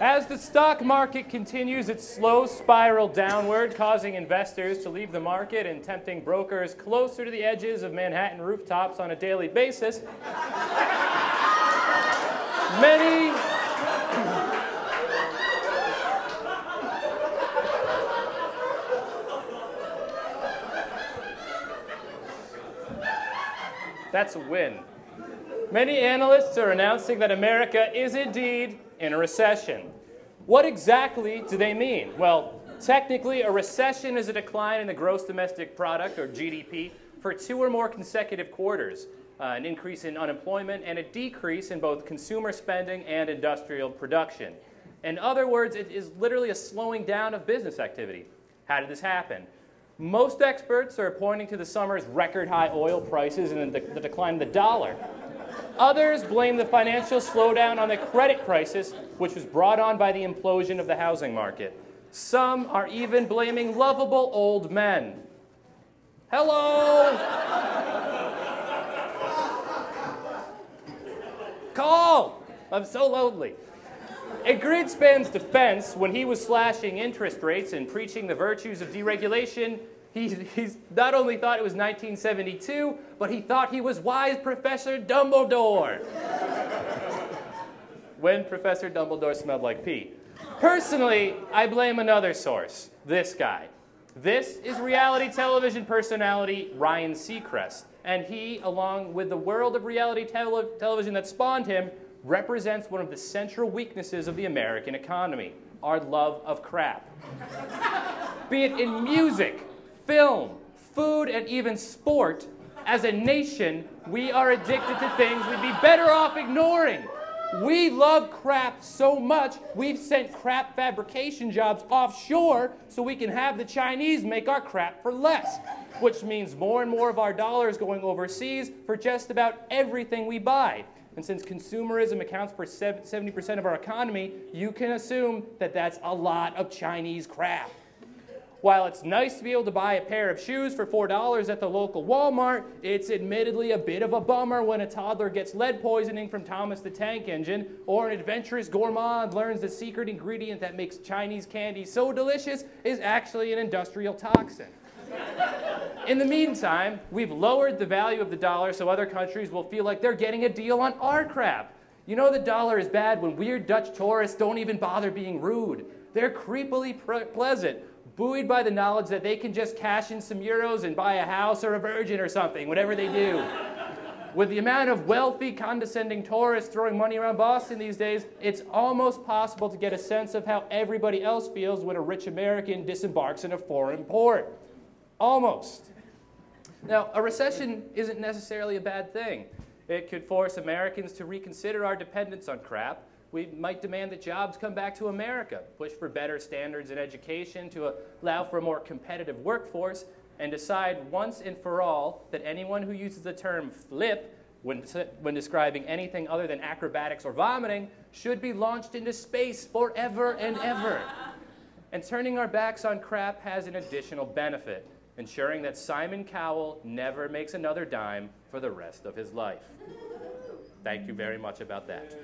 As the stock market continues its slow spiral downward, causing investors to leave the market and tempting brokers closer to the edges of Manhattan rooftops on a daily basis, many That's a win. Many analysts are announcing that America is indeed in a recession. What exactly do they mean? Well, technically, a recession is a decline in the gross domestic product, or GDP, for 2 or more consecutive quarters, an increase in unemployment, and a decrease in both consumer spending and industrial production. In other words, it is literally a slowing down of business activity. How did this happen? Most experts are pointing to the summer's record-high oil prices and the decline of the dollar. Others blame the financial slowdown on the credit crisis, which was brought on by the implosion of the housing market. Some are even blaming lovable old men. Hello! Call! I'm so lonely. In Greenspan's defense, when he was slashing interest rates and preaching the virtues of deregulation, he's not only thought it was 1972, but he thought he was wise Professor Dumbledore. When Professor Dumbledore smelled like pee. Personally, I blame another source, this guy. This is reality television personality Ryan Seacrest, and he, along with the world of reality television that spawned him, represents one of the central weaknesses of the American economy, our love of crap. Be it in music, film, food, and even sport, as a nation, we are addicted to things we'd be better off ignoring. We love crap so much, we've sent crap fabrication jobs offshore so we can have the Chinese make our crap for less, which means more and more of our dollars going overseas for just about everything we buy. And since consumerism accounts for 70% of our economy, you can assume that that's a lot of Chinese crap. While it's nice to be able to buy a pair of shoes for $4 at the local Walmart, it's admittedly a bit of a bummer when a toddler gets lead poisoning from Thomas the Tank Engine, or an adventurous gourmand learns the secret ingredient that makes Chinese candy so delicious is actually an industrial toxin. In the meantime, we've lowered the value of the dollar so other countries will feel like they're getting a deal on our crap. You know the dollar is bad when weird Dutch tourists don't even bother being rude. They're creepily pleasant, buoyed by the knowledge that they can just cash in some euros and buy a house or a virgin or something, whatever they do. With the amount of wealthy, condescending tourists throwing money around Boston these days, it's almost possible to get a sense of how everybody else feels when a rich American disembarks in a foreign port. Almost. Now, a recession isn't necessarily a bad thing. It could force Americans to reconsider our dependence on crap. We might demand that jobs come back to America, push for better standards in education to allow for a more competitive workforce, and decide once and for all that anyone who uses the term flip when describing anything other than acrobatics or vomiting should be launched into space forever and ever. And turning our backs on crap has an additional benefit, ensuring that Simon Cowell never makes another dime for the rest of his life. Thank you very much about that.